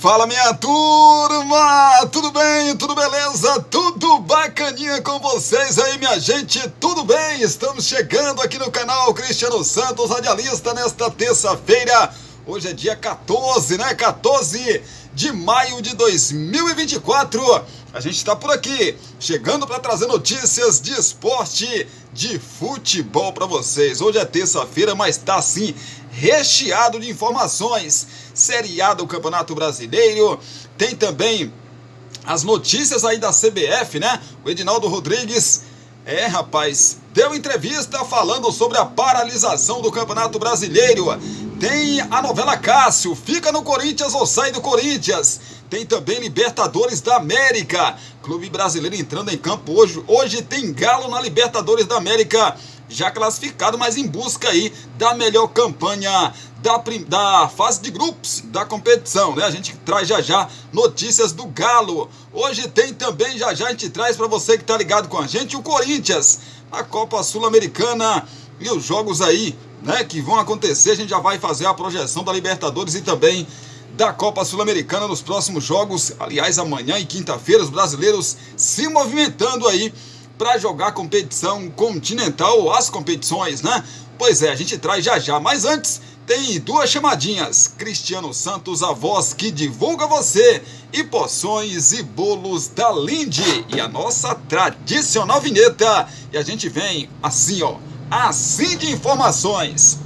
Fala, minha turma, tudo bem, tudo beleza, tudo bacaninha com vocês aí, minha gente, tudo bem? Estamos chegando aqui no canal Cristiano Santos, radialista, nesta terça-feira. Hoje é dia 14, né? 14 de maio de 2024. A gente está por aqui, chegando para trazer notícias de esporte, de futebol para vocês. Hoje é terça-feira, mas está assim recheado de informações. Série A do Campeonato Brasileiro, tem também as notícias aí da CBF, né? O Edinaldo Rodrigues, rapaz, deu entrevista falando sobre a paralisação do Campeonato Brasileiro. Tem a novela Cássio, fica no Corinthians ou sai do Corinthians. Tem também Libertadores da América, clube brasileiro entrando em campo hoje. Hoje tem Galo na Libertadores da América, já classificado, mas em busca aí da melhor campanha da fase de grupos da competição, né? A gente traz já notícias do Galo. Hoje tem também, já a gente traz para você que tá ligado com a gente, o Corinthians, a Copa Sul-Americana e os jogos aí, né, que vão acontecer. A gente já vai fazer a projeção da Libertadores e também da Copa Sul-Americana nos próximos jogos. Aliás, amanhã e quinta-feira, os brasileiros se movimentando aí para jogar competição continental, as competições, né? Pois é, a gente traz já. Mas antes, tem duas chamadinhas. Cristiano Santos, a voz que divulga você, e porções e bolos da Linde, e a nossa tradicional vinheta. E a gente vem assim, ó, assim de informações.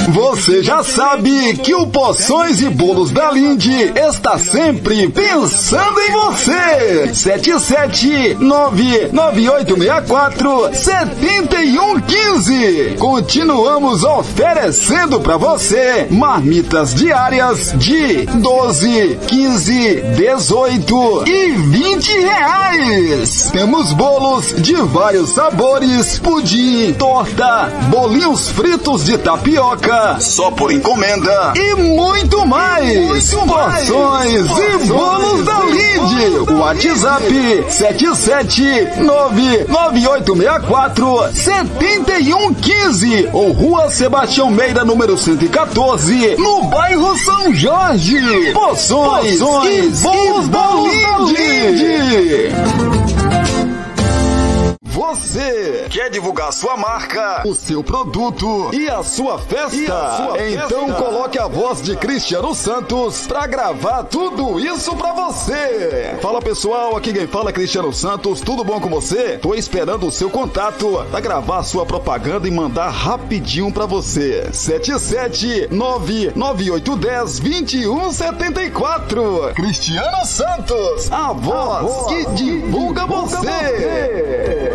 Você já sabe que o Porções e Bolos da Linde está sempre pensando em você. 77998647115. Continuamos oferecendo para você marmitas diárias de 12, 15, 18 e 20 reais. Temos bolos de vários sabores, pudim, torta, bolinhos fritos de tapioca, só por encomenda, e muito mais. Porções e Bolos da Linde. WhatsApp 77998647115 ou Rua Sebastião Meira, número 114, no bairro São Jorge. Porções e Bolos da Linde. Você quer divulgar sua marca, o seu produto e a sua festa? Então coloque a voz de Cristiano Santos pra gravar tudo isso pra você. Fala, pessoal, aqui quem fala é Cristiano Santos, tudo bom com você? Tô esperando o seu contato pra gravar a sua propaganda e mandar rapidinho pra você. 77998102174. Cristiano Santos, a voz que divulga você.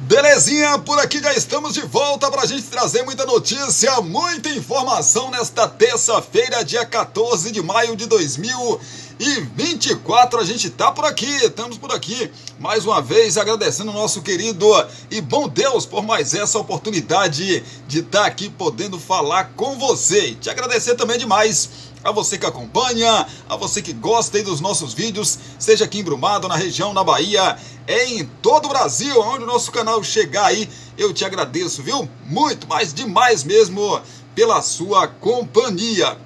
Belezinha, por aqui já estamos de volta para a gente trazer muita notícia, muita informação nesta terça-feira, dia 14 de maio de 2024. A gente tá por aqui, estamos por aqui mais uma vez agradecendo o nosso querido e bom Deus por mais essa oportunidade de estar aqui podendo falar com você. E te agradecer também demais a você que acompanha, a você que gosta aí dos nossos vídeos, seja aqui em Brumado, na região, na Bahia, em todo o Brasil, onde o nosso canal chegar aí, eu te agradeço, viu? Muito, mas demais mesmo, pela sua companhia.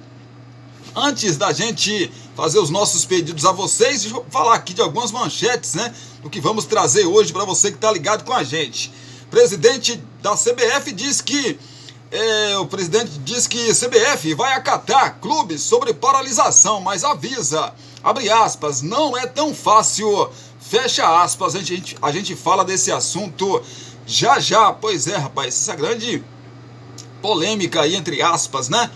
Antes da gente fazer os nossos pedidos a vocês, deixa eu falar aqui de algumas manchetes, né? Do que vamos trazer hoje para você que está ligado com a gente. Presidente da CBF diz que o presidente diz que CBF vai acatar clubes sobre paralisação, mas avisa, abre aspas, não é tão fácil, fecha aspas. A gente fala desse assunto já. Pois é, rapaz, essa grande polêmica aí, entre aspas, né?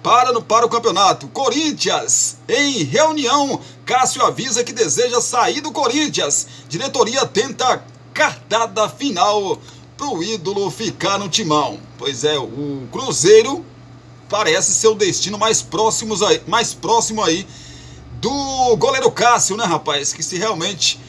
para o campeonato. Corinthians, em reunião, Cássio avisa que deseja sair do Corinthians. Diretoria tenta cartada final pro ídolo ficar no timão. Pois é, o Cruzeiro parece ser o destino mais próximo aí do goleiro Cássio, né, rapaz? Que se realmente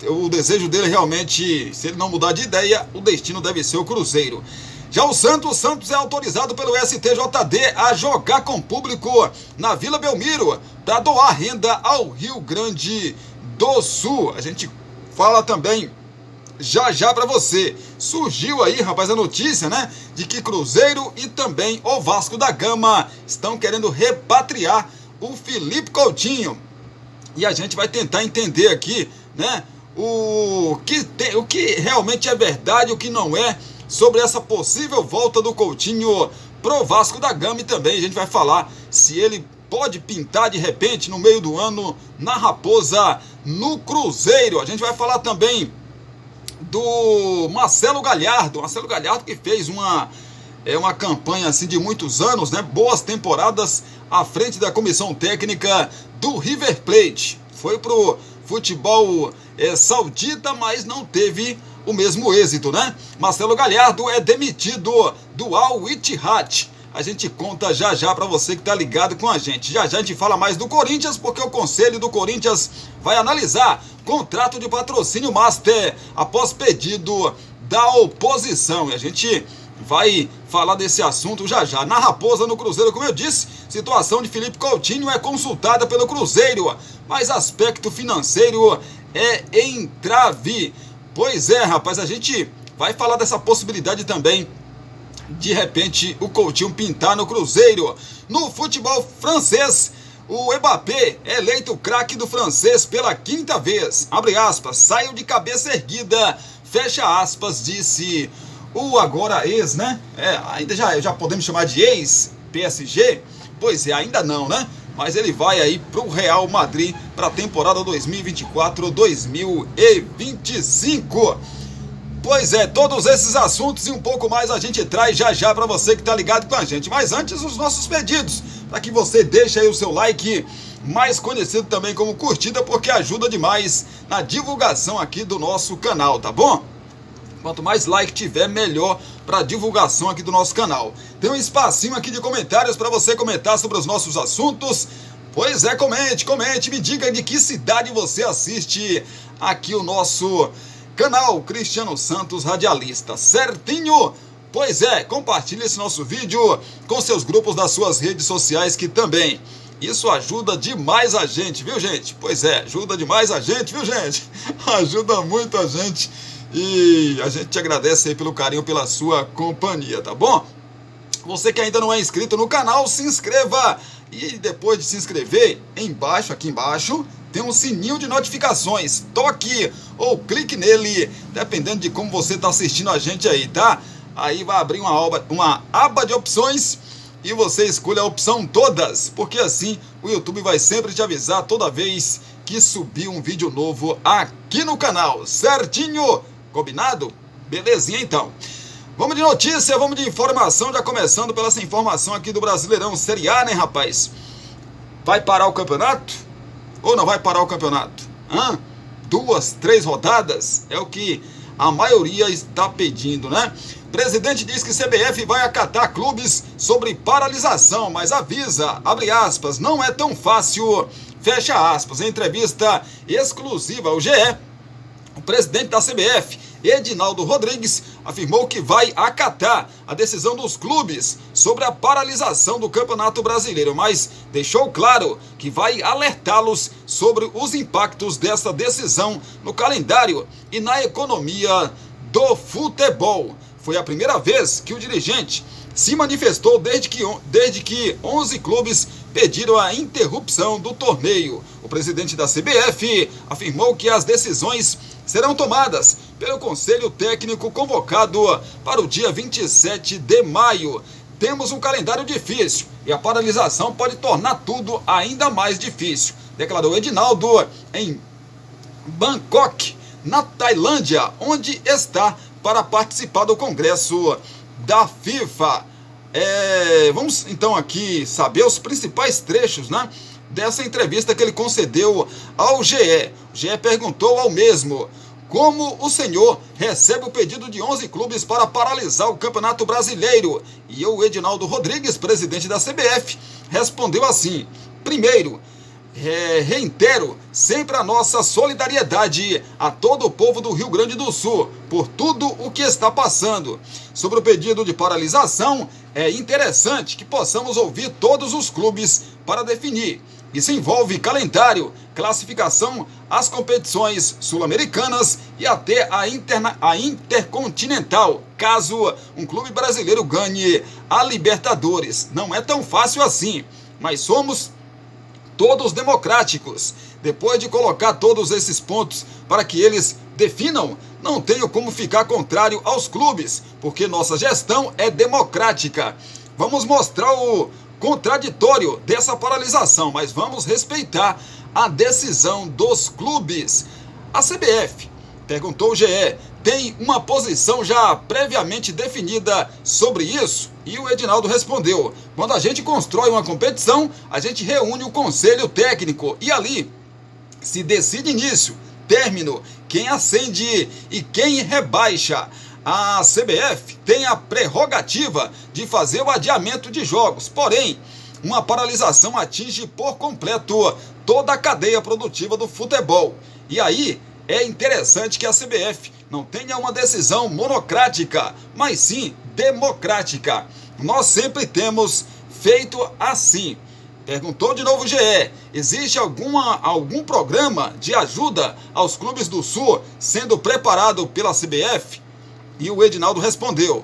o desejo dele realmente, se ele não mudar de ideia, o destino deve ser o Cruzeiro. Já o Santos é autorizado pelo STJD a jogar com público na Vila Belmiro para doar renda ao Rio Grande do Sul. A gente fala também já para você. Surgiu aí, rapaz, a notícia, né, de que Cruzeiro e também o Vasco da Gama estão querendo repatriar o Felipe Coutinho. E a gente vai tentar entender aqui, né, o que realmente é verdade, o que não é, sobre essa possível volta do Coutinho pro Vasco da Gama. E também a gente vai falar se ele pode pintar de repente no meio do ano na Raposa, no Cruzeiro. A gente vai falar também do Marcelo Galhardo que fez uma campanha assim de muitos anos, né? Boas temporadas à frente da comissão técnica do River Plate. Foi pro futebol saudita, mas não teve o mesmo êxito, né? Marcelo Galhardo é demitido do Al Ittihad. A gente conta já para você que tá ligado com a gente. Já a gente fala mais do Corinthians, porque o Conselho do Corinthians vai analisar contrato de patrocínio master após pedido da oposição. E a gente vai falar desse assunto já. Na Raposa, no Cruzeiro, como eu disse, situação de Felipe Coutinho é consultada pelo Cruzeiro, mas aspecto financeiro é entrave. Pois é, rapaz, a gente vai falar dessa possibilidade também, de repente o Coutinho pintar no Cruzeiro. No futebol francês, o Mbappé é eleito craque do francês pela 5ª vez. Abre aspas, saiu de cabeça erguida, fecha aspas, disse o agora ex, né? Ainda já podemos chamar de ex-PSG? Pois é, ainda não, né? Mas ele vai aí pro Real Madrid para a temporada 2024-2025. Pois é, todos esses assuntos e um pouco mais a gente traz já para você que tá ligado com a gente. Mas antes, os nossos pedidos, para que você deixe aí o seu like, mais conhecido também como curtida, porque ajuda demais na divulgação aqui do nosso canal, tá bom? Quanto mais like tiver, melhor para divulgação aqui do nosso canal. Tem um espacinho aqui de comentários para você comentar sobre os nossos assuntos. Pois é, comente, me diga de que cidade você assiste aqui o nosso canal Cristiano Santos Radialista, certinho? Pois é, compartilhe esse nosso vídeo com seus grupos das suas redes sociais, que também isso ajuda demais a gente, viu, gente? Pois é, ajuda demais a gente, viu, gente? Ajuda muito a gente. E a gente te agradece aí pelo carinho, pela sua companhia, tá bom? Você que ainda não é inscrito no canal, se inscreva. E depois de se inscrever, aqui embaixo, tem um sininho de notificações. Toque ou clique nele, dependendo de como você está assistindo a gente aí, tá? Aí vai abrir uma aba de opções e você escolhe a opção todas, porque assim o YouTube vai sempre te avisar toda vez que subir um vídeo novo aqui no canal, certinho? Combinado? Belezinha então. Vamos de notícia, vamos de informação, já começando pela essa informação aqui do Brasileirão Série A, né, rapaz? Vai parar o campeonato? Ou não vai parar o campeonato? 2, 3 rodadas? É o que a maioria está pedindo, né? Presidente diz que CBF vai acatar clubes sobre paralisação, mas avisa, abre aspas, não é tão fácil, fecha aspas. Em entrevista exclusiva ao GE, o presidente da CBF, Edinaldo Rodrigues, afirmou que vai acatar a decisão dos clubes sobre a paralisação do Campeonato Brasileiro, mas deixou claro que vai alertá-los sobre os impactos dessa decisão no calendário e na economia do futebol. Foi a primeira vez que o dirigente se manifestou desde que 11 clubes pediram a interrupção do torneio. O presidente da CBF afirmou que as decisões serão tomadas pelo Conselho Técnico convocado para o dia 27 de maio. Temos um calendário difícil e a paralisação pode tornar tudo ainda mais difícil, declarou Edinaldo em Bangkok, na Tailândia, onde está para participar do Congresso da FIFA. Vamos então aqui saber os principais trechos, né, dessa entrevista que ele concedeu ao GE. O GE perguntou ao mesmo: como o senhor recebe o pedido de 11 clubes para paralisar o Campeonato Brasileiro? E o Edinaldo Rodrigues, presidente da CBF, respondeu assim: primeiro, reitero sempre a nossa solidariedade a todo o povo do Rio Grande do Sul por tudo o que está passando. Sobre o pedido de paralisação, é interessante que possamos ouvir todos os clubes para definir. Isso envolve calendário, classificação, as competições sul-americanas e até a intercontinental, caso um clube brasileiro ganhe a Libertadores. Não é tão fácil assim, mas somos todos democráticos. Depois de colocar todos esses pontos para que eles definam, não tenho como ficar contrário aos clubes, porque nossa gestão é democrática. Vamos mostrar o contraditório dessa paralisação, mas vamos respeitar a decisão dos clubes. A CBF, perguntou o GE, tem uma posição já previamente definida sobre isso? E o Edinaldo respondeu: quando a gente constrói uma competição, a gente reúne o conselho técnico e ali se decide início, término, quem ascende e quem rebaixa. A CBF tem a prerrogativa de fazer o adiamento de jogos, porém, uma paralisação atinge por completo toda a cadeia produtiva do futebol. E aí é interessante que a CBF não tenha uma decisão monocrática, mas sim democrática. Nós sempre temos feito assim. Perguntou de novo o GE: existe algum programa de ajuda aos clubes do Sul sendo preparado pela CBF? E o Edinaldo respondeu: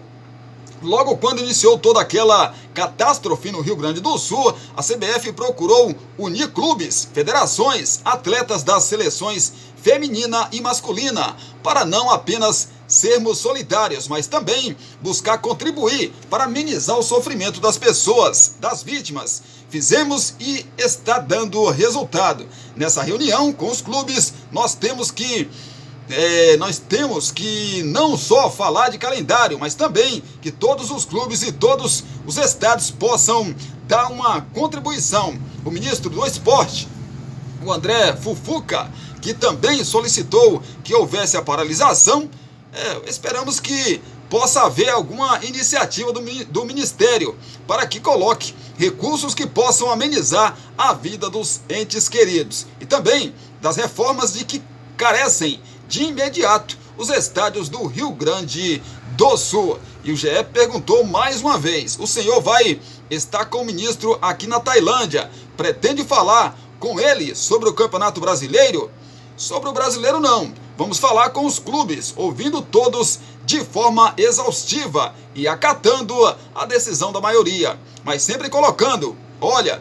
logo quando iniciou toda aquela catástrofe no Rio Grande do Sul, a CBF procurou unir clubes, federações, atletas das seleções feminina e masculina, para não apenas sermos solidários, mas também buscar contribuir para amenizar o sofrimento das pessoas, das vítimas. Fizemos e está dando resultado. Nessa reunião com os clubes, nós temos que não só falar de calendário, mas também que todos os clubes e todos os estados possam dar uma contribuição. O ministro do Esporte, o André Fufuca, que também solicitou que houvesse a paralisação, esperamos que possa haver alguma iniciativa do Ministério para que coloque recursos que possam amenizar a vida dos entes queridos e também das reformas de que carecem de imediato os estádios do Rio Grande do Sul. E o GE perguntou mais uma vez: o senhor vai estar com o ministro aqui na Tailândia? Pretende falar com ele sobre o Campeonato Brasileiro? Sobre o brasileiro não. Vamos falar com os clubes, ouvindo todos de forma exaustiva e acatando a decisão da maioria. Mas sempre colocando: olha,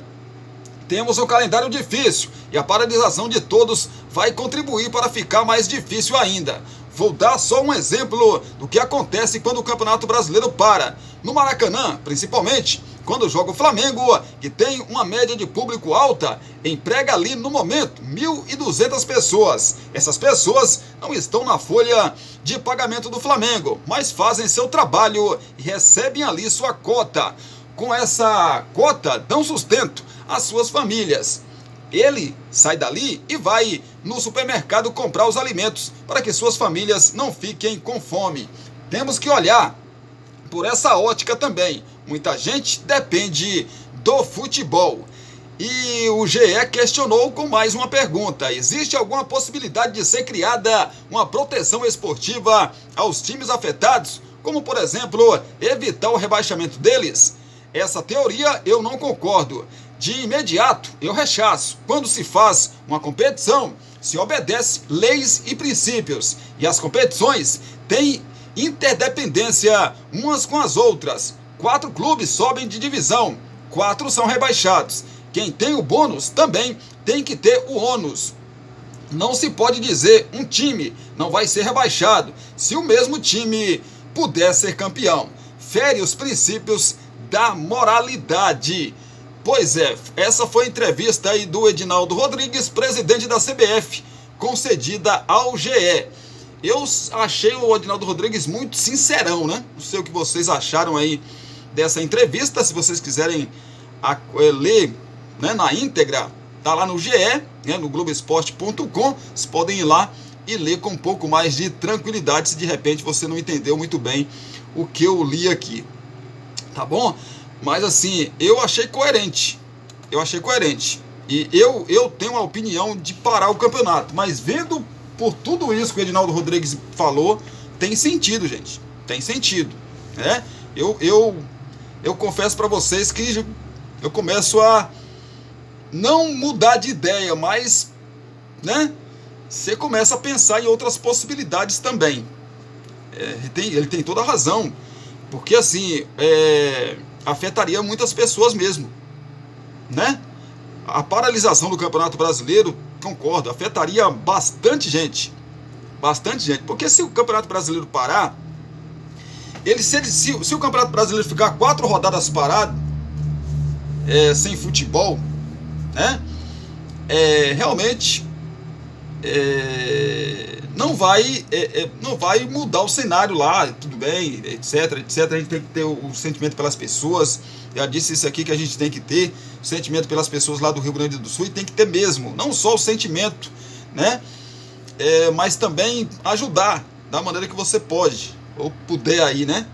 temos um calendário difícil e a paralisação de todos vai contribuir para ficar mais difícil ainda. Vou dar só um exemplo do que acontece quando o Campeonato Brasileiro para. No Maracanã, principalmente, quando joga o Flamengo, que tem uma média de público alta, emprega ali no momento 1.200 pessoas. Essas pessoas não estão na folha de pagamento do Flamengo, mas fazem seu trabalho e recebem ali sua cota. Com essa cota, dão sustento às suas famílias. Ele sai dali e vai no supermercado comprar os alimentos para que suas famílias não fiquem com fome. Temos que olhar por essa ótica também. Muita gente depende do futebol. E o GE questionou com mais uma pergunta: existe alguma possibilidade de ser criada uma proteção esportiva aos times afetados, como por exemplo, evitar o rebaixamento deles? Essa teoria eu não concordo. De imediato, eu rechaço. Quando se faz uma competição, se obedece leis e princípios. E as competições têm interdependência umas com as outras. 4 clubes sobem de divisão, 4 são rebaixados. Quem tem o bônus também tem que ter o ônus. Não se pode dizer um time não vai ser rebaixado se o mesmo time puder ser campeão. Fere os princípios da moralidade. Pois é, essa foi a entrevista aí do Edinaldo Rodrigues, presidente da CBF, concedida ao GE. Eu achei o Edinaldo Rodrigues muito sincerão, né? Não sei o que vocês acharam aí dessa entrevista. Se vocês quiserem ler, né, na íntegra, tá lá no GE, né, no Globoesporte.com. Vocês podem ir lá e ler com um pouco mais de tranquilidade, se de repente você não entendeu muito bem o que eu li aqui, tá bom? Mas assim, eu achei coerente, e eu tenho a opinião de parar o campeonato, mas vendo por tudo isso que o Edinaldo Rodrigues falou, tem sentido, gente, tem sentido, né? Eu confesso para vocês que eu começo a não mudar de ideia, mas, né, você começa a pensar em outras possibilidades também. Ele tem toda a razão, porque assim, afetaria muitas pessoas mesmo, né? A paralisação do Campeonato Brasileiro, concordo, afetaria bastante gente, porque se o Campeonato Brasileiro parar, se o Campeonato Brasileiro ficar 4 rodadas parado, sem futebol, né, realmente não vai mudar o cenário lá, tudo bem, etc. A gente tem que ter o sentimento pelas pessoas. Já disse isso aqui, que a gente tem que ter o sentimento pelas pessoas lá do Rio Grande do Sul, e tem que ter mesmo, não só o sentimento, né, mas também ajudar da maneira que você pode, ou puder aí, né,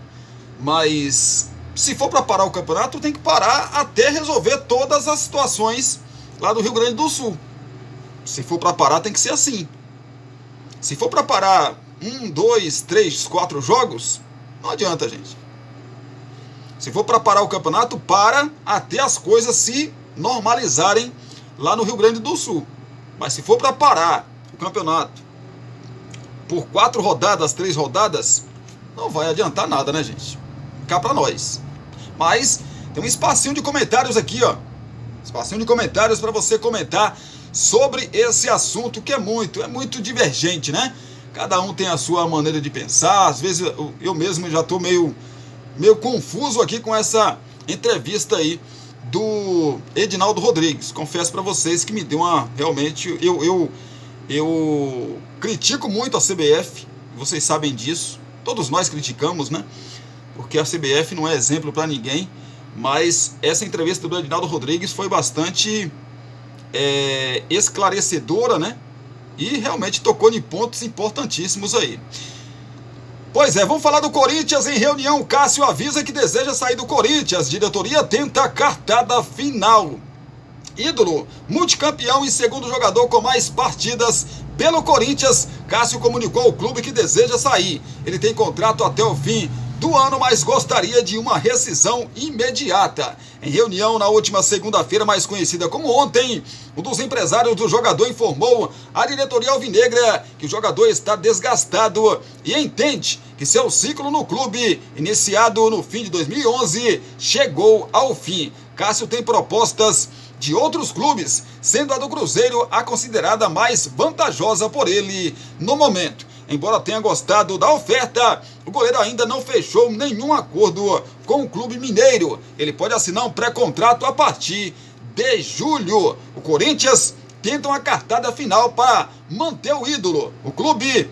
mas se for para parar o campeonato, tem que parar até resolver todas as situações lá do Rio Grande do Sul. Se for para parar, tem que ser assim. Se for para parar 1, 2, 3, 4 jogos, não adianta, gente. Se for para parar o campeonato, para até as coisas se normalizarem lá no Rio Grande do Sul. Mas se for para parar o campeonato por 4 rodadas, 3 rodadas, não vai adiantar nada, né, gente? Cá para nós. Mas tem um espacinho de comentários aqui, ó. Espacinho de comentários para você comentar sobre esse assunto, que é muito divergente, né? Cada um tem a sua maneira de pensar. Às vezes eu mesmo já estou meio confuso aqui com essa entrevista aí do Edinaldo Rodrigues. Confesso para vocês que me deu realmente, eu critico muito a CBF, vocês sabem disso, todos nós criticamos, né? Porque a CBF não é exemplo para ninguém, mas essa entrevista do Edinaldo Rodrigues foi bastante esclarecedora, né? E realmente tocou em pontos importantíssimos aí. Pois é, vamos falar do Corinthians. Em reunião, Cássio avisa que deseja sair do Corinthians. Diretoria tenta a cartada final. Ídolo, multicampeão e segundo jogador com mais partidas pelo Corinthians, Cássio comunicou ao clube que deseja sair. Ele tem contrato até o fim do ano, mas gostaria de uma rescisão imediata. Em reunião na última segunda-feira, mais conhecida como ontem, um dos empresários do jogador informou à diretoria alvinegra que o jogador está desgastado e entende que seu ciclo no clube, iniciado no fim de 2011, chegou ao fim. Cássio tem propostas de outros clubes, sendo a do Cruzeiro a considerada mais vantajosa por ele no momento. Embora tenha gostado da oferta, o goleiro ainda não fechou nenhum acordo com o clube mineiro. Ele pode assinar um pré-contrato a partir de julho. O Corinthians tenta uma cartada final para manter o ídolo. O clube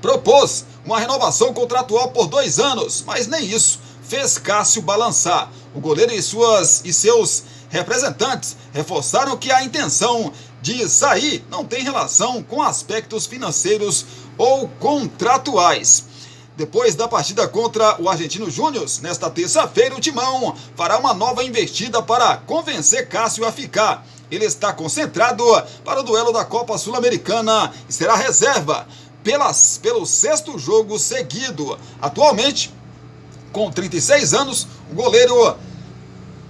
propôs uma renovação contratual por 2 anos, mas nem isso fez Cássio balançar. O goleiro e seus representantes reforçaram que a intenção de sair não tem relação com aspectos financeiros ou contratuais. Depois da partida contra o Argentino Júnior, nesta terça-feira, o Timão fará uma nova investida para convencer Cássio a ficar. Ele está concentrado para o duelo da Copa Sul-Americana e será reserva pelo 6º jogo seguido. Atualmente, com 36 anos, o goleiro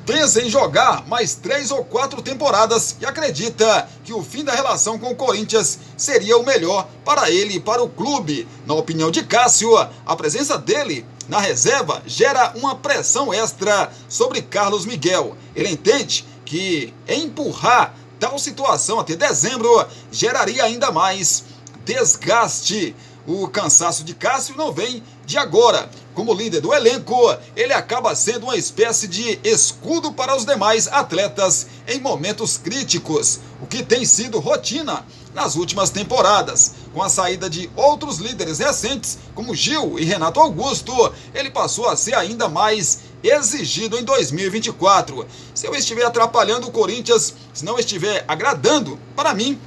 pensa em jogar mais 3 ou 4 temporadas e acredita que o fim da relação com o Corinthians seria o melhor para ele e para o clube. Na opinião de Cássio, a presença dele na reserva gera uma pressão extra sobre Carlos Miguel. Ele entende que empurrar tal situação até dezembro geraria ainda mais desgaste. O cansaço de Cássio não vem de agora. Como líder do elenco, ele acaba sendo uma espécie de escudo para os demais atletas em momentos críticos, o que tem sido rotina nas últimas temporadas. Com a saída de outros líderes recentes, como Gil e Renato Augusto, ele passou a ser ainda mais exigido em 2024. Se eu estiver atrapalhando o Corinthians, se não estiver agradando, para mim,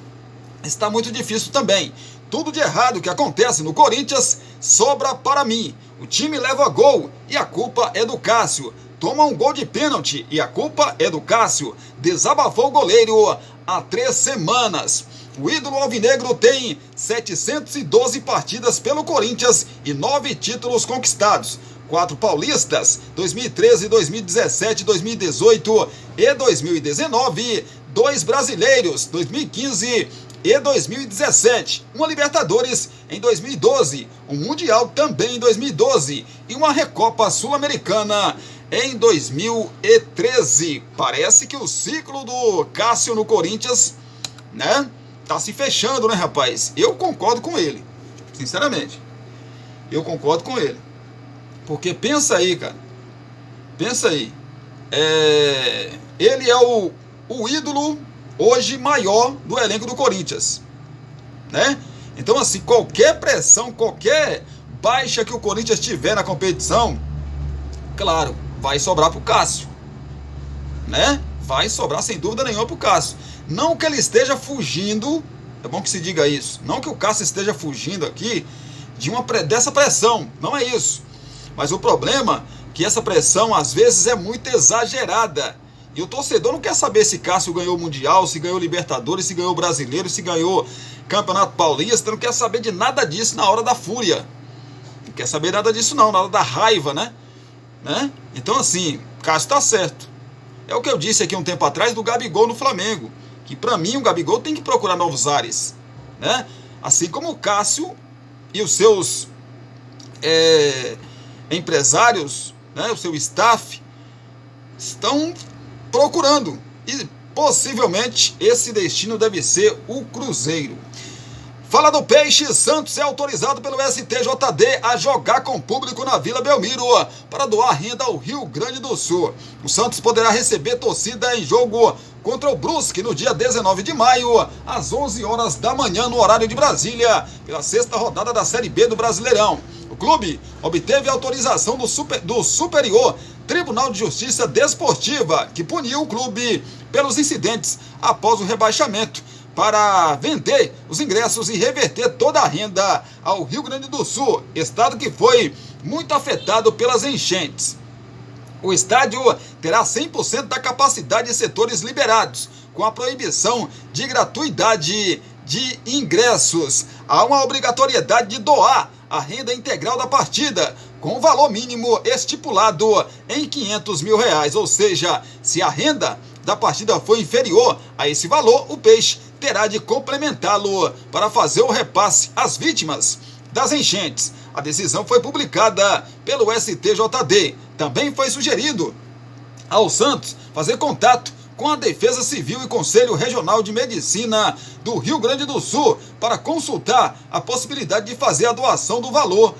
está muito difícil também. Tudo de errado que acontece no Corinthians sobra para mim. O time leva gol e a culpa é do Cássio. Toma um gol de pênalti e a culpa é do Cássio. Desabafou o goleiro há 3 semanas. O ídolo alvinegro tem 712 partidas pelo Corinthians e 9 títulos conquistados. 4 paulistas, 2013, 2017, 2018 e 2019. 2 brasileiros, 2015 e 2017. Uma Libertadores em 2012. Um Mundial também em 2012. E uma Recopa Sul-Americana em 2013. Parece que o ciclo do Cássio no Corinthians, né, tá se fechando, né, rapaz? Eu concordo com ele, sinceramente. Eu concordo com ele. Porque pensa aí, cara. Pensa aí. Ele é o ídolo hoje maior do elenco do Corinthians, né? Então, assim, qualquer pressão, qualquer baixa que o Corinthians tiver na competição, claro, vai sobrar pro Cássio, né? Vai sobrar sem dúvida nenhuma pro Cássio. Não que ele esteja fugindo, é bom que se diga isso, não que o Cássio esteja fugindo aqui dessa pressão, não é isso. Mas o problema é que essa pressão às vezes é muito exagerada. E o torcedor não quer saber se Cássio ganhou o Mundial, se ganhou o Libertadores, se ganhou o Brasileiro, se ganhou Campeonato Paulista, não quer saber de nada disso na hora da fúria. Não quer saber nada disso não, na hora da raiva, né? Então assim, Cássio tá certo. É o que eu disse aqui um tempo atrás do Gabigol no Flamengo, que pra mim o Gabigol tem que procurar novos ares, né? Assim como o Cássio e os seus empresários, né, o seu staff, estão procurando, e possivelmente esse destino deve ser o Cruzeiro. Fala do Peixe. Santos é autorizado pelo STJD a jogar com público na Vila Belmiro para doar renda ao Rio Grande do Sul. O Santos poderá receber torcida em jogo contra o Brusque no dia 19 de maio, às 11 horas da manhã, no horário de Brasília, pela 6ª rodada da Série B do Brasileirão. O clube obteve autorização do Superior Tribunal de Justiça Desportiva, que puniu o clube pelos incidentes após o rebaixamento, para vender os ingressos e reverter toda a renda ao Rio Grande do Sul, estado que foi muito afetado pelas enchentes. O estádio terá 100% da capacidade de setores liberados, com a proibição de gratuidade de ingressos. Há uma obrigatoriedade de doar a renda integral da partida, com o valor mínimo estipulado em R$500 mil, ou seja, se a renda da partida for inferior a esse valor, o Peixe terá de complementá-lo para fazer o repasse às vítimas das enchentes. A decisão foi publicada pelo STJD. Também foi sugerido ao Santos fazer contato com a Defesa Civil e Conselho Regional de Medicina do Rio Grande do Sul para consultar a possibilidade de fazer a doação do valor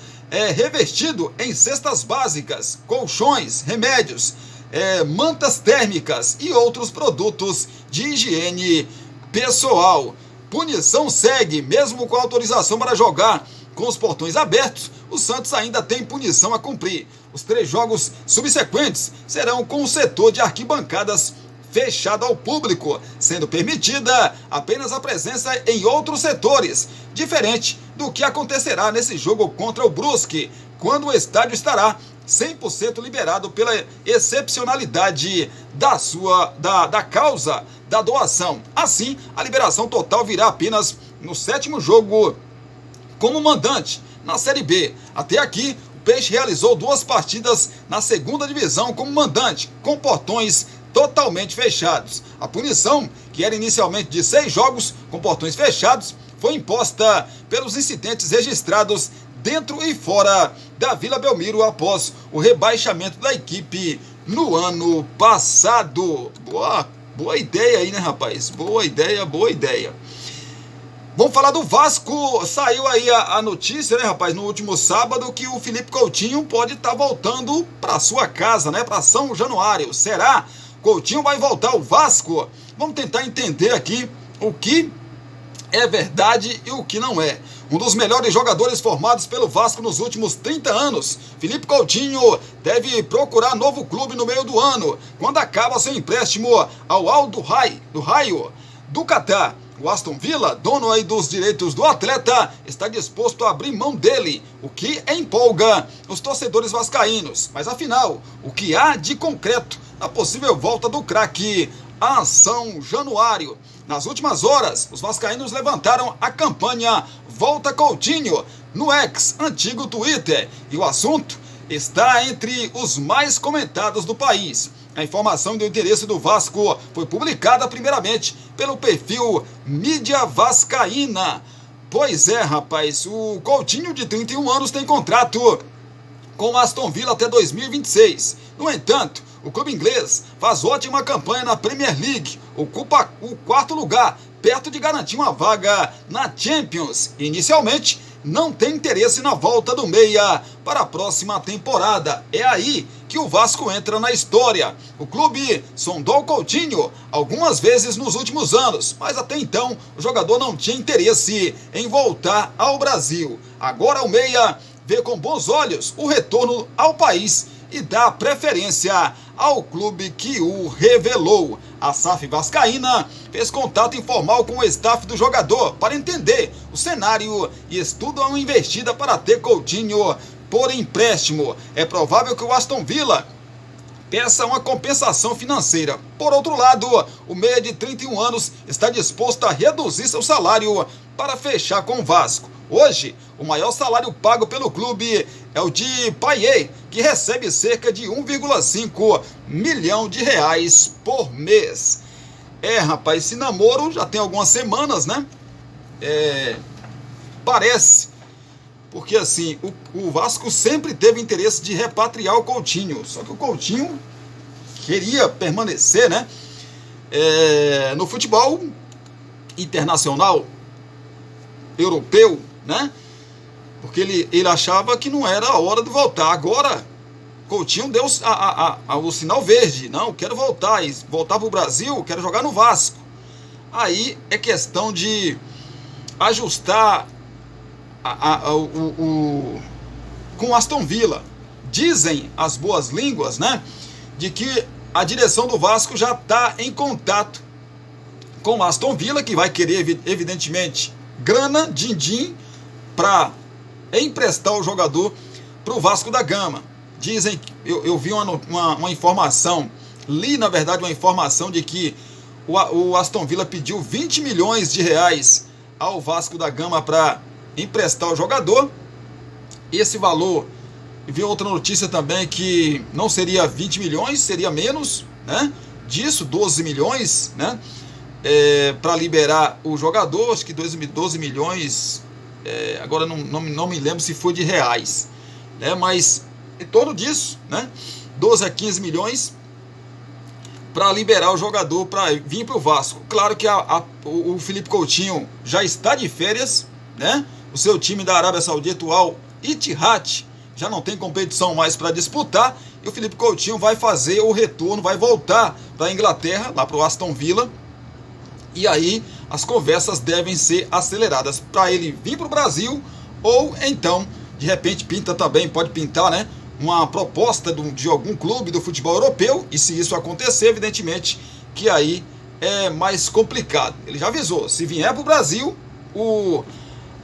revestido em cestas básicas, colchões, remédios, mantas térmicas e outros produtos de higiene pessoal. Punição segue. Mesmo com autorização para jogar com os portões abertos, o Santos ainda tem punição a cumprir. Os 3 jogos subsequentes serão com o setor de arquibancadas fechado ao público, sendo permitida apenas a presença em outros setores, diferente do que acontecerá nesse jogo contra o Brusque, quando o estádio estará 100% liberado pela excepcionalidade da causa da doação. Assim, a liberação total virá apenas no 7º jogo como mandante na Série B. Até aqui, o Peixe realizou 2 partidas na 2ª divisão como mandante, com portões totalmente fechados. A punição, que era inicialmente de 6 jogos com portões fechados, foi imposta pelos incidentes registrados dentro e fora da Vila Belmiro após o rebaixamento da equipe no ano passado. Boa ideia aí, né, rapaz? Boa ideia. Vamos falar do Vasco. Saiu aí a notícia, né, rapaz, no último sábado, que o Felipe Coutinho pode estar voltando para sua casa, né, para São Januário. Será? Coutinho vai voltar ao Vasco? Vamos tentar entender aqui o que é verdade e o que não é. Um dos melhores jogadores formados pelo Vasco nos últimos 30 anos, Felipe Coutinho, deve procurar novo clube no meio do ano, quando acaba seu empréstimo ao Al Raio do Catar. O Aston Villa, dono aí dos direitos do atleta, está disposto a abrir mão dele, o que empolga os torcedores vascaínos. Mas afinal, o que há de concreto na possível volta do craque a São Januário? Nas últimas horas, os vascaínos levantaram a campanha Volta Coutinho no antigo Twitter, e o assunto está entre os mais comentados do país. A informação do interesse do Vasco foi publicada primeiramente pelo perfil Mídia Vascaína. Pois é, rapaz, o Coutinho, de 31 anos, tem contrato com o Aston Villa até 2026. No entanto, o clube inglês faz ótima campanha na Premier League, ocupa o 4º lugar, perto de garantir uma vaga na Champions. Inicialmente, não tem interesse na volta do meia para a próxima temporada. É aí que o Vasco entra na história. O clube sondou Coutinho algumas vezes nos últimos anos, mas até então o jogador não tinha interesse em voltar ao Brasil. Agora o meia vê com bons olhos o retorno ao país e dá preferência ao clube que o revelou. A SAF vascaína fez contato informal com o staff do jogador para entender o cenário e estuda uma investida para ter Coutinho por empréstimo. É provável que o Aston Villa peça uma compensação financeira. Por outro lado, o meia de 31 anos está disposto a reduzir seu salário para fechar com o Vasco. Hoje, o maior salário pago pelo clube é o de Payet, que recebe cerca de 1,5 milhão de reais por mês. Rapaz, esse namoro já tem algumas semanas, né? Parece, porque assim, o Vasco sempre teve interesse de repatriar o Coutinho, só que o Coutinho queria permanecer, né? No futebol internacional, europeu, né? Porque ele achava que não era a hora de voltar. Agora, Coutinho deu o sinal verde. Não, quero voltar para o Brasil, quero jogar no Vasco. Aí é questão de ajustar com o Aston Villa. Dizem as boas línguas, né, de que a direção do Vasco já está em contato com o Aston Villa, que vai querer, evidentemente, grana, din-din, para emprestar o jogador para o Vasco da Gama. Dizem, eu vi uma informação, li na verdade uma informação de que o Aston Villa pediu 20 milhões de reais ao Vasco da Gama para emprestar o jogador. Esse valor, vi outra notícia também que não seria 20 milhões, seria menos, né? Disso, 12 milhões, né? Para liberar o jogador, acho que 12 milhões, agora não me lembro se foi de reais, né? Mas em torno disso, né? 12 a 15 milhões para liberar o jogador para vir para o Vasco. Claro que o Felipe Coutinho já está de férias, né? O seu time da Arábia Saudita, o Al Ittihad, já não tem competição mais para disputar, e o Felipe Coutinho vai fazer o retorno, vai voltar para a Inglaterra, lá para o Aston Villa, e aí as conversas devem ser aceleradas para ele vir para o Brasil, ou então, de repente, pode pintar, né, uma proposta de algum clube do futebol europeu, e se isso acontecer, evidentemente, que aí é mais complicado. Ele já avisou, se vier para o Brasil,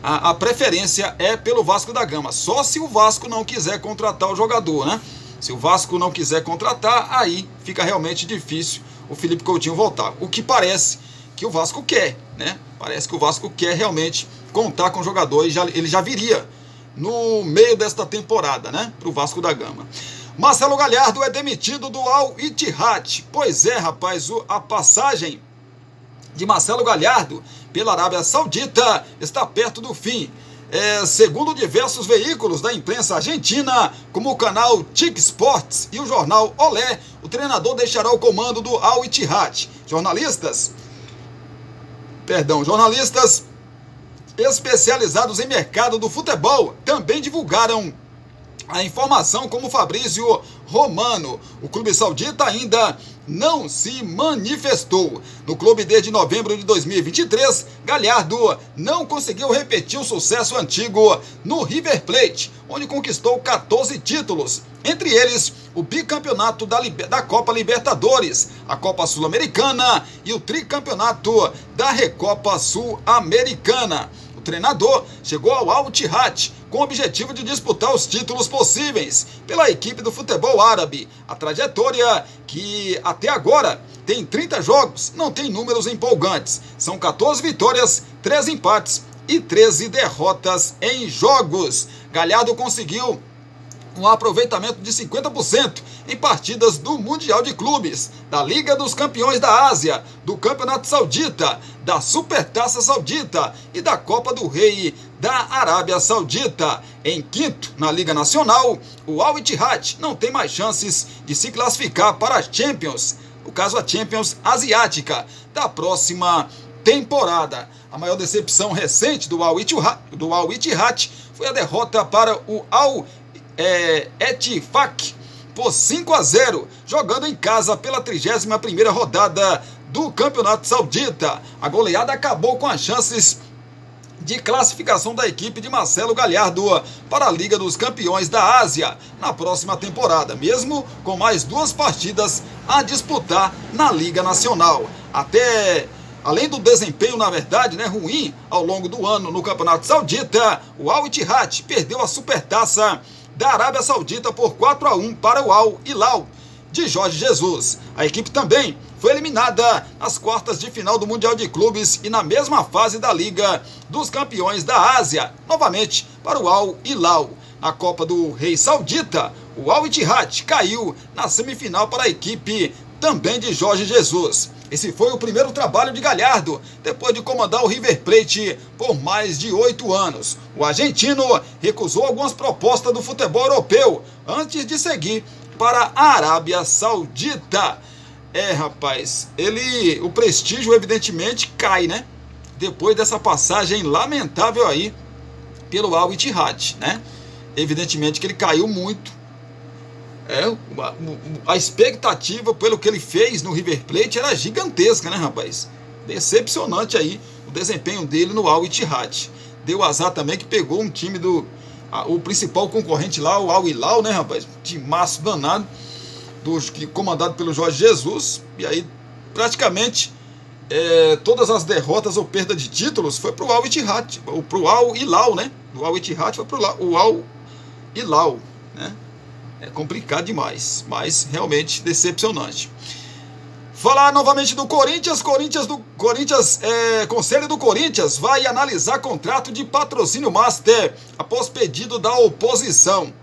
a preferência é pelo Vasco da Gama, só se o Vasco não quiser contratar o jogador, né? Se o Vasco não quiser contratar, aí fica realmente difícil o Felipe Coutinho voltar. O que parece que o Vasco quer, né? Parece que o Vasco quer realmente contar com o jogador, e ele já viria no meio desta temporada, né? Para o Vasco da Gama. Marcelo Galhardo é demitido do Al Ittihad. Pois é, rapaz, a passagem de Marcelo Galhardo pela Arábia Saudita está perto do fim. Segundo diversos veículos da imprensa argentina, como o canal TIC Sports e o jornal Olé, o treinador deixará o comando do Al Ittihad. Jornalistas especializados em mercado do futebol também divulgaram a informação, como Fabrício Romano. O clube saudita ainda não se manifestou. No clube desde novembro de 2023, Galhardo não conseguiu repetir o sucesso antigo no River Plate, onde conquistou 14 títulos, entre eles o bicampeonato da Copa Libertadores, a Copa Sul-Americana e o tricampeonato da Recopa Sul-Americana. O treinador chegou ao Al-Ittihad com o objetivo de disputar os títulos possíveis pela equipe do futebol árabe. A trajetória, que até agora tem 30 jogos, não tem números empolgantes. São 14 vitórias, 3 empates e 13 derrotas em jogos. Galhardo conseguiu um aproveitamento de 50% em partidas do Mundial de Clubes, da Liga dos Campeões da Ásia, do Campeonato Saudita, da Supertaça Saudita e da Copa do Rei da Arábia Saudita. Em quinto, na Liga Nacional, o Al-Ittihad não tem mais chances de se classificar para a Champions, no caso a Champions Asiática, da próxima temporada. A maior decepção recente do Al-Ittihad foi a derrota para o Al-Ettifaq por 5-0, jogando em casa pela 31ª rodada do Campeonato Saudita. A goleada acabou com as chances de classificação da equipe de Marcelo Galhardo para a Liga dos Campeões da Ásia na próxima temporada, mesmo com mais 2 partidas a disputar na Liga Nacional. Além do desempenho, na verdade, ruim ao longo do ano no Campeonato Saudita, o Al-Ittihad perdeu a Supertaça da Arábia Saudita por 4-1 para o Al-Hilal de Jorge Jesus. A equipe também foi eliminada nas quartas de final do Mundial de Clubes e na mesma fase da Liga dos Campeões da Ásia, novamente para o Al-Hilal. Na Copa do Rei Saudita, o Al-Ittihad caiu na semifinal para a equipe também de Jorge Jesus. Esse foi o primeiro trabalho de Galhardo, depois de comandar o River Plate por mais de 8 anos. O argentino recusou algumas propostas do futebol europeu, antes de seguir para a Arábia Saudita. Rapaz, o prestígio evidentemente cai, depois dessa passagem lamentável aí pelo Al-Ittihad, Evidentemente que ele caiu muito. A expectativa pelo que ele fez no River Plate era gigantesca, rapaz? Decepcionante aí o desempenho dele no Al-Ittihad. Deu azar também que pegou um time o principal concorrente lá, o Al-Hilal, rapaz? Timaço danado, comandado pelo Jorge Jesus. E aí, praticamente, todas as derrotas ou perda de títulos foi pro Al-Ittihad, ou pro Al-Hilal, Do Al-Ittihad foi pro Al-Hilal, É complicado demais, mas realmente decepcionante. Falar novamente do Corinthians. Conselho do Corinthians vai analisar contrato de patrocínio master após pedido da oposição.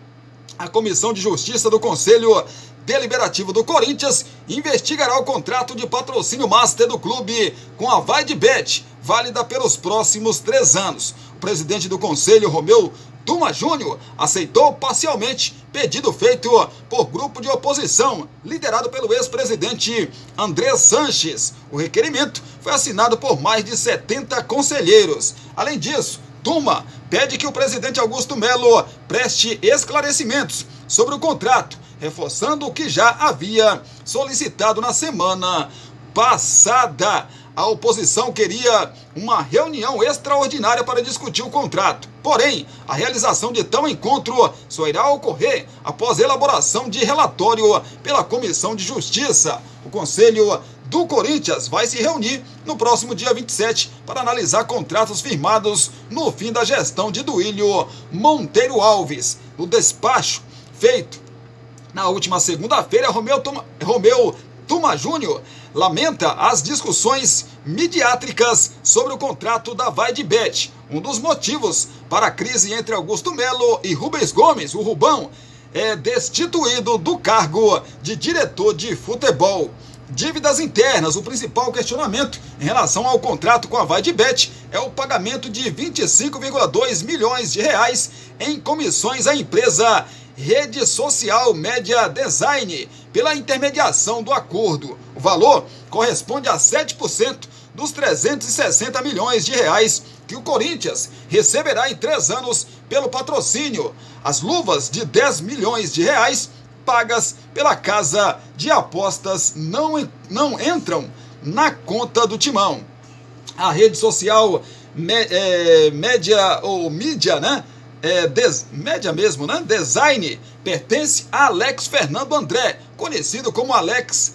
A Comissão de Justiça do Conselho Deliberativo do Corinthians investigará o contrato de patrocínio master do clube com a VaideBet, válida pelos próximos 3 anos. O presidente do Conselho, Romeu Tuma Júnior, aceitou parcialmente pedido feito por grupo de oposição, liderado pelo ex-presidente André Sanches. O requerimento foi assinado por mais de 70 conselheiros. Além disso, Tuma pede que o presidente Augusto Melo preste esclarecimentos sobre o contrato, reforçando o que já havia solicitado na semana passada. A oposição queria uma reunião extraordinária para discutir o contrato. Porém, a realização de tal encontro só irá ocorrer após elaboração de relatório pela Comissão de Justiça. O Conselho do Corinthians vai se reunir no próximo dia 27 para analisar contratos firmados no fim da gestão de Duílio Monteiro Alves. No despacho feito na última segunda-feira, Romeu Tuma Júnior lamenta as discussões midiátricas sobre o contrato da VaideBet. Um dos motivos para a crise entre Augusto Melo e Rubens Gomes, o Rubão, é destituído do cargo de diretor de futebol. Dívidas internas. O principal questionamento em relação ao contrato com a VaideBet é o pagamento de 25,2 milhões de reais em comissões à empresa Rede Social Media Design pela intermediação do acordo. O valor corresponde a 7% dos 360 milhões de reais que o Corinthians receberá em 3 anos pelo patrocínio. As luvas de 10 milhões de reais pagas pela Casa de apostas não entram na conta do Timão. A rede social mídia, né? Média mesmo, né? Design pertence a Alex Fernando André, conhecido como Alex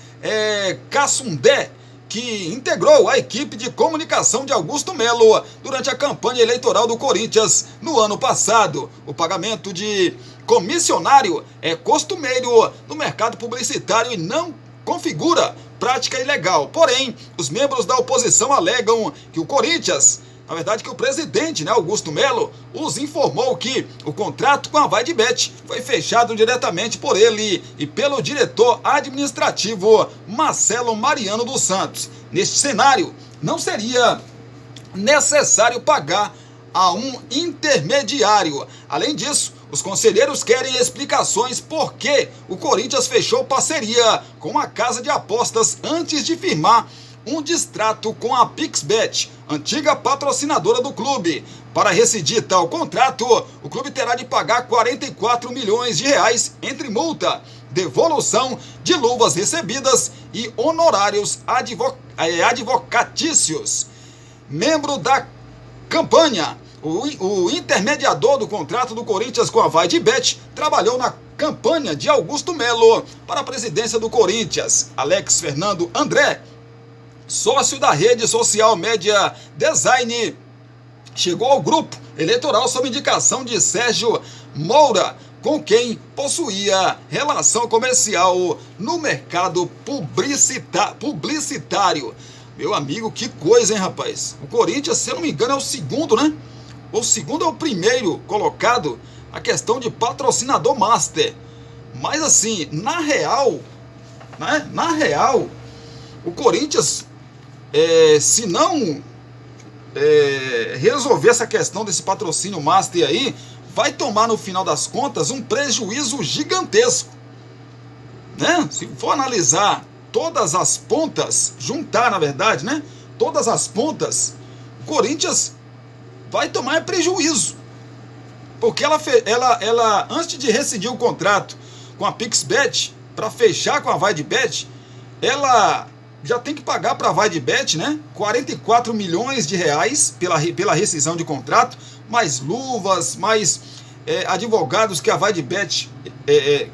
Cassundé, que integrou a equipe de comunicação de Augusto Melo durante a campanha eleitoral do Corinthians no ano passado. O pagamento de comissionário é costumeiro no mercado publicitário e não configura prática ilegal. Porém, os membros da oposição alegam que o Corinthians, na verdade que o presidente, né, Augusto Melo, os informou que o contrato com a VaideBet foi fechado diretamente por ele e pelo diretor administrativo Marcelo Mariano dos Santos. Neste cenário, não seria necessário pagar a um intermediário. Além disso, os conselheiros querem explicações por que o Corinthians fechou parceria com a casa de apostas antes de firmar um distrato com a Pixbet, antiga patrocinadora do clube. Para rescindir tal contrato, o clube terá de pagar 44 milhões de reais entre multa, devolução de luvas recebidas e honorários advocatícios. Membro da campanha, o intermediador do contrato do Corinthians com a VaideBet trabalhou na campanha de Augusto Melo para a presidência do Corinthians. Alex Fernando André, sócio da rede social Média Design, chegou ao grupo eleitoral sob indicação de Sérgio Moura, com quem possuía relação comercial no mercado publicitário. Meu amigo, que coisa, hein, rapaz? O Corinthians, se eu não me engano, é o segundo, né? O segundo é o primeiro colocado, a questão de patrocinador master. Mas assim, na real, né? Na real, o Corinthians, se não resolver essa questão desse patrocínio master aí, vai tomar no final das contas um prejuízo gigantesco, né? Se for analisar todas as pontas, juntar na verdade, né? Todas as pontas, o Corinthians vai tomar prejuízo, porque ela antes de rescindir o contrato com a Pixbet para fechar com a VaideBet, ela já tem que pagar para a VaideBet, né, 44 milhões de reais pela rescisão de contrato, mais luvas, mais advogados que a VaideBet,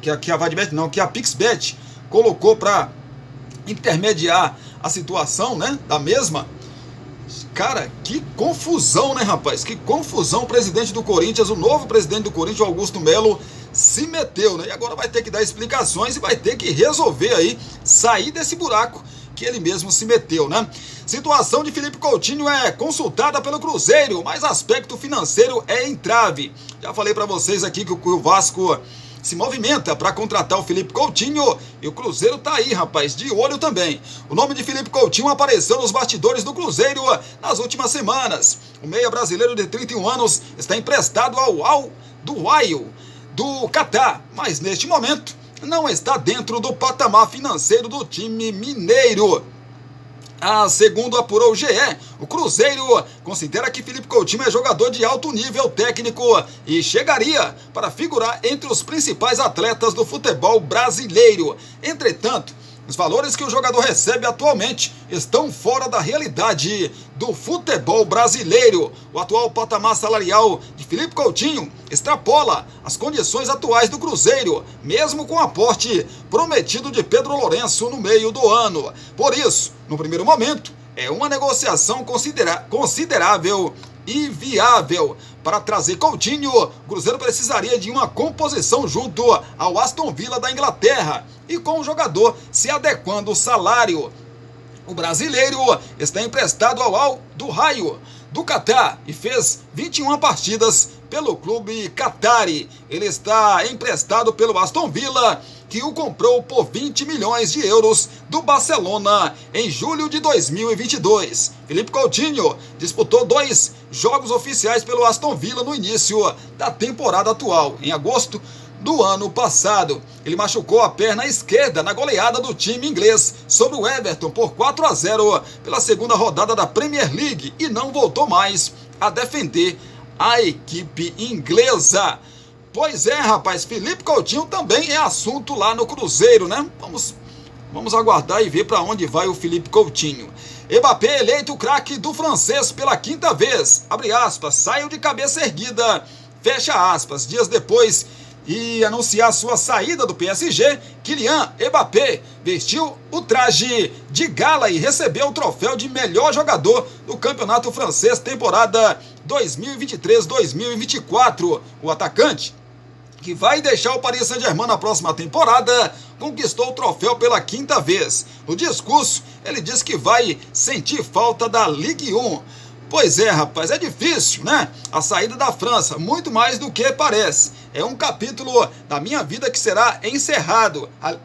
que a Pixbet colocou para intermediar a situação, né, da mesma. Cara, que confusão, né, rapaz? Que confusão. O presidente do Corinthians, o novo presidente do Corinthians, Augusto Melo, se meteu, né? E agora vai ter que dar explicações e vai ter que resolver aí, sair desse buraco que ele mesmo se meteu, né? Situação de Felipe Coutinho é consultada pelo Cruzeiro, mas aspecto financeiro é entrave. Já falei para vocês aqui que o Vasco se movimenta para contratar o Felipe Coutinho e o Cruzeiro tá aí, rapaz, de olho também. O nome de Felipe Coutinho apareceu nos bastidores do Cruzeiro nas últimas semanas. O meia brasileiro de 31 anos está emprestado ao Al-Duhail do Catar, mas neste momento não está dentro do patamar financeiro do time mineiro. Segundo apurou o GE, o Cruzeiro considera que Felipe Coutinho é jogador de alto nível técnico e chegaria para figurar entre os principais atletas do futebol brasileiro. Entretanto, os valores que o jogador recebe atualmente estão fora da realidade do futebol brasileiro. O atual patamar salarial de Felipe Coutinho extrapola as condições atuais do Cruzeiro, mesmo com o aporte prometido de Pedro Lourenço no meio do ano. Por isso, no primeiro momento, é uma negociação considerável e viável. Para trazer Coutinho, o Cruzeiro precisaria de uma composição junto ao Aston Villa da Inglaterra e com o jogador se adequando ao salário. O brasileiro está emprestado ao Al-Duhail do Catar e fez 21 partidas pelo clube qatari. Ele está emprestado pelo Aston Villa, que o comprou por 20 milhões de euros do Barcelona em julho de 2022. Felipe Coutinho disputou 2 jogos oficiais pelo Aston Villa no início da temporada atual, em agosto do ano passado. Ele machucou a perna esquerda na goleada do time inglês sobre o Everton por 4-0 pela segunda rodada da Premier League e não voltou mais a defender a equipe inglesa. Pois é, rapaz, Felipe Coutinho também é assunto lá no Cruzeiro, né? Vamos aguardar e ver para onde vai o Philippe Coutinho. Mbappé eleito o craque do francês pela 5ª vez. Abre aspas, saiu de cabeça erguida. Fecha aspas. Dias depois de anunciar sua saída do PSG, Kylian Mbappé vestiu o traje de gala e recebeu o troféu de melhor jogador do campeonato francês temporada 2023-2024. O atacante, que vai deixar o Paris Saint-Germain na próxima temporada, conquistou o troféu pela 5ª vez. No discurso, ele disse que vai sentir falta da Ligue 1. Pois é, rapaz, é difícil, né? A saída da França, muito mais do que parece. É um capítulo da minha vida que será encerrado. A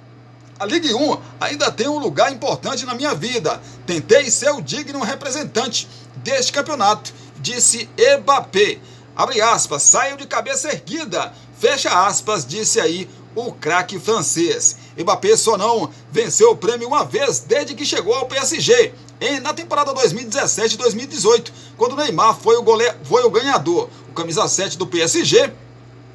Ligue 1 ainda tem um lugar importante na minha vida. Tentei ser o digno representante deste campeonato, disse Mbappé. Abre aspas, saiu de cabeça erguida. Fecha aspas, disse aí o craque francês. Mbappé só não venceu o prêmio uma vez desde que chegou ao PSG, na temporada 2017-2018, quando Neymar foi o ganhador. O camisa 7 do PSG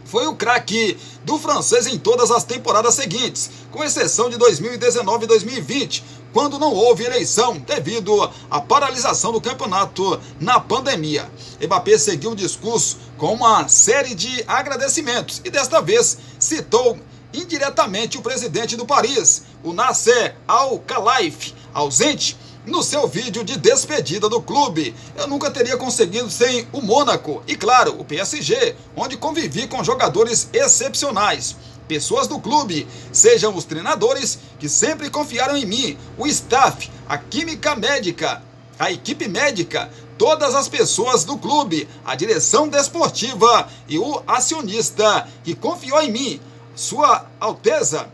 foi o craque do francês em todas as temporadas seguintes, com exceção de 2019 e 2020, quando não houve eleição devido à paralisação do campeonato na pandemia. Mbappé seguiu o discurso com uma série de agradecimentos e desta vez citou indiretamente o presidente do Paris, o Nasser Al-Khelaifi, ausente no seu vídeo de despedida do clube. Eu nunca teria conseguido sem o Mônaco e, claro, o PSG, onde convivi com jogadores excepcionais. Pessoas do clube, sejam os treinadores que sempre confiaram em mim, o staff, a química médica, a equipe médica, todas as pessoas do clube, a direção desportiva e o acionista que confiou em mim, Sua Alteza,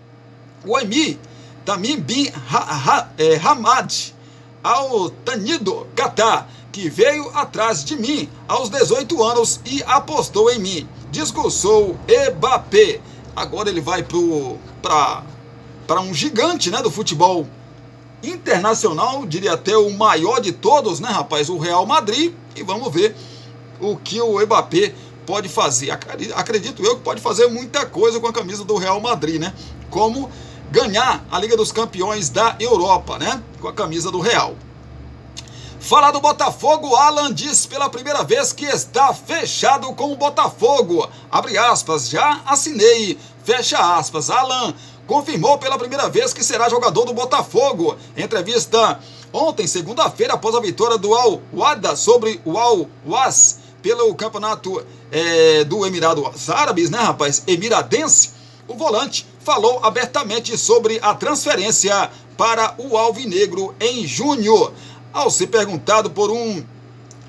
o Emir Tamim bin Hamad Al Thani Qatar, que veio atrás de mim aos 18 anos e apostou em mim, discursou Mbappé. Agora ele vai para um gigante, né, do futebol internacional, diria até o maior de todos, né, rapaz, o Real Madrid, e vamos ver o que o Mbappé pode fazer. Acredito eu que pode fazer muita coisa com a camisa do Real Madrid, né, como ganhar a Liga dos Campeões da Europa, né, com a camisa do Real. Falar do Botafogo, Alan diz pela primeira vez que está fechado com o Botafogo. Abre aspas, já assinei, fecha aspas. Alan confirmou pela primeira vez que será jogador do Botafogo. Entrevista ontem, segunda-feira, após a vitória do Al-Wahda sobre o Al-Was pelo campeonato do Emirados Árabes, né, rapaz? Emiradense. O volante falou abertamente sobre a transferência para o Alvinegro em junho. Ao ser perguntado por um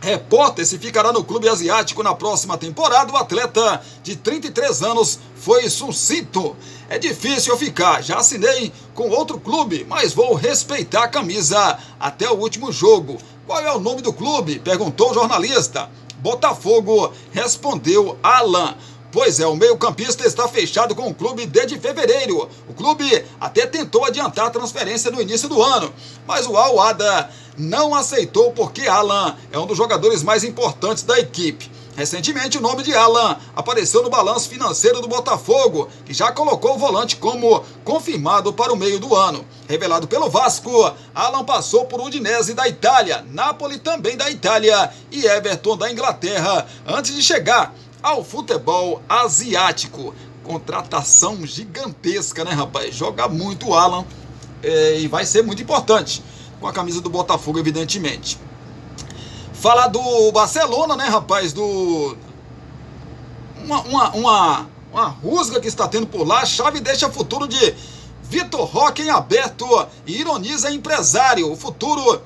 repórter se ficará no clube asiático na próxima temporada, o atleta de 33 anos foi sucinto. É difícil eu ficar, já assinei com outro clube, mas vou respeitar a camisa até o último jogo. Qual é o nome do clube? Perguntou o jornalista. Botafogo, respondeu Alan. Pois é, o meio-campista está fechado com o clube desde fevereiro. O clube até tentou adiantar a transferência no início do ano, mas o Al-Wahda não aceitou porque Alan é um dos jogadores mais importantes da equipe. Recentemente, o nome de Alan apareceu no balanço financeiro do Botafogo, que já colocou o volante como confirmado para o meio do ano. Revelado pelo Vasco, Alan passou por Udinese da Itália, Napoli também da Itália e Everton da Inglaterra, antes de chegar ao futebol asiático. Contratação gigantesca, né, rapaz? Joga muito o Alan e vai ser muito importante com a camisa do Botafogo, evidentemente. Falar do Barcelona, né, rapaz? Uma rusga que está tendo por lá. A chave deixa futuro de Vitor Roque em aberto e ironiza empresário. O futuro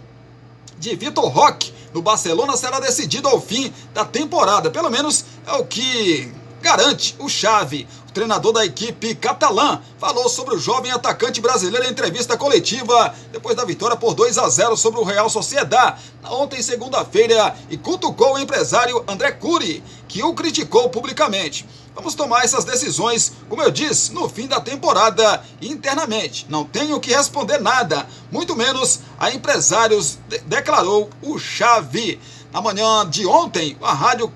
de Vitor Roque no Barcelona será decidido ao fim da temporada. Pelo menos é o que garante o Xavi. O treinador da equipe catalã falou sobre o jovem atacante brasileiro em entrevista coletiva depois da vitória por 2-0 sobre o Real Sociedad ontem, segunda-feira, e cutucou o empresário André Curi, que o criticou publicamente. Vamos tomar essas decisões, como eu disse, no fim da temporada internamente. Não tenho que responder nada, muito menos a empresários, declarou o Xavi. Na manhã de ontem, a rádio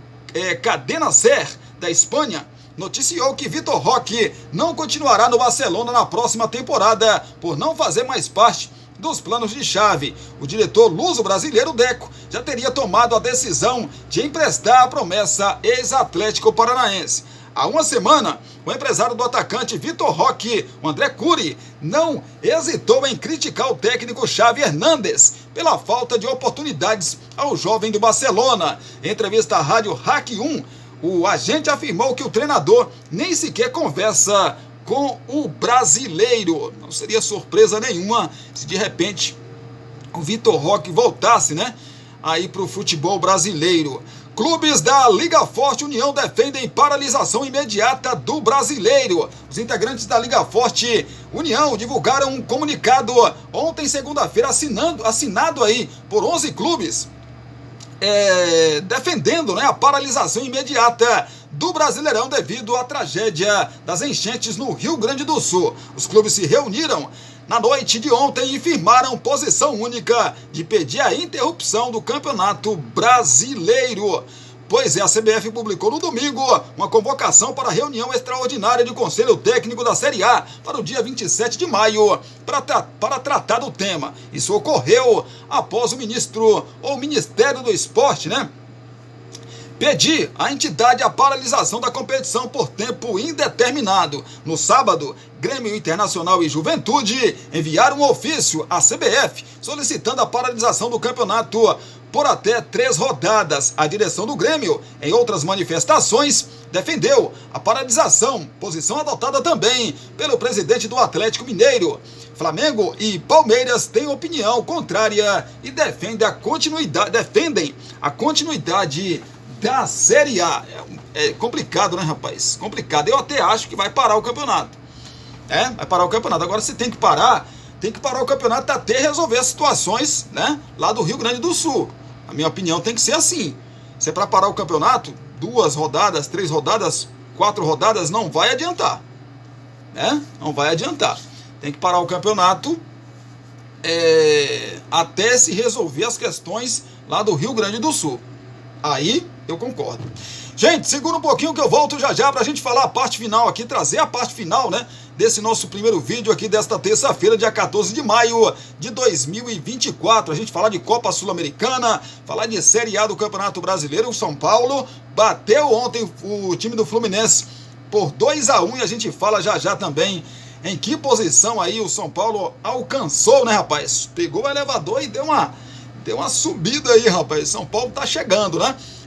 Cadena Ser da Espanha noticiou que Vitor Roque não continuará no Barcelona na próxima temporada por não fazer mais parte dos planos de Xavi. O diretor luso-brasileiro Deco já teria tomado a decisão de emprestar a promessa ex-Atlético Paranaense. Há uma semana, o empresário do atacante Vitor Roque, o André Curi, não hesitou em criticar o técnico Xavi Hernández pela falta de oportunidades ao jovem do Barcelona. Em entrevista à rádio Hack 1, o agente afirmou que o treinador nem sequer conversa com o brasileiro. Não seria surpresa nenhuma se de repente o Vitor Roque voltasse, aí para o futebol brasileiro. Clubes da Liga Forte União defendem paralisação imediata do Brasileiro. Os integrantes da Liga Forte União divulgaram um comunicado ontem, segunda-feira, assinado aí por 11 clubes, defendendo a paralisação imediata do Brasileirão devido à tragédia das enchentes no Rio Grande do Sul. Os clubes se reuniram na noite de ontem e firmaram posição única de pedir a interrupção do Campeonato Brasileiro. Pois é, a CBF publicou no domingo uma convocação para a reunião extraordinária do Conselho Técnico da Série A para o dia 27 de maio para tratar do tema. Isso ocorreu após o Ministério do Esporte, pedir à entidade a paralisação da competição por tempo indeterminado. No sábado, Grêmio Internacional e Juventude enviaram um ofício à CBF solicitando a paralisação do campeonato por até 3 rodadas. A direção do Grêmio, em outras manifestações, defendeu a paralisação, posição adotada também pelo presidente do Atlético Mineiro. Flamengo e Palmeiras têm opinião contrária e defendem a continuidade da Série A. É complicado, rapaz? Complicado. Eu até acho que vai parar o campeonato. Vai parar o campeonato. Agora, se tem que parar o campeonato até resolver as situações, lá do Rio Grande do Sul. A minha opinião tem que ser assim. Se é para parar o campeonato, 2 rodadas, 3 rodadas, 4 rodadas, não vai adiantar. Não vai adiantar. Tem que parar o campeonato até se resolver as questões lá do Rio Grande do Sul. Aí eu concordo. Gente, segura um pouquinho que eu volto já pra gente falar a parte final aqui, trazer a parte final, desse nosso primeiro vídeo aqui desta terça-feira, dia 14 de maio de 2024. A gente falar de Copa Sul-Americana, falar de Série A do Campeonato Brasileiro. O São Paulo bateu ontem o time do Fluminense por 2-1 e a gente fala já também em que posição aí o São Paulo alcançou, rapaz? Pegou o elevador e deu uma subida aí, rapaz. São Paulo tá chegando,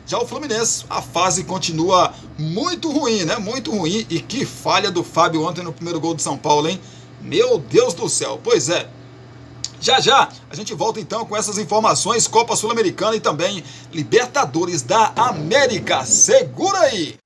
Já o Fluminense, a fase continua muito ruim, Muito ruim. E que falha do Fábio ontem no primeiro gol de São Paulo, hein? Meu Deus do céu. Pois é. Já a gente volta então com essas informações, Copa Sul-Americana e também Libertadores da América. Segura aí!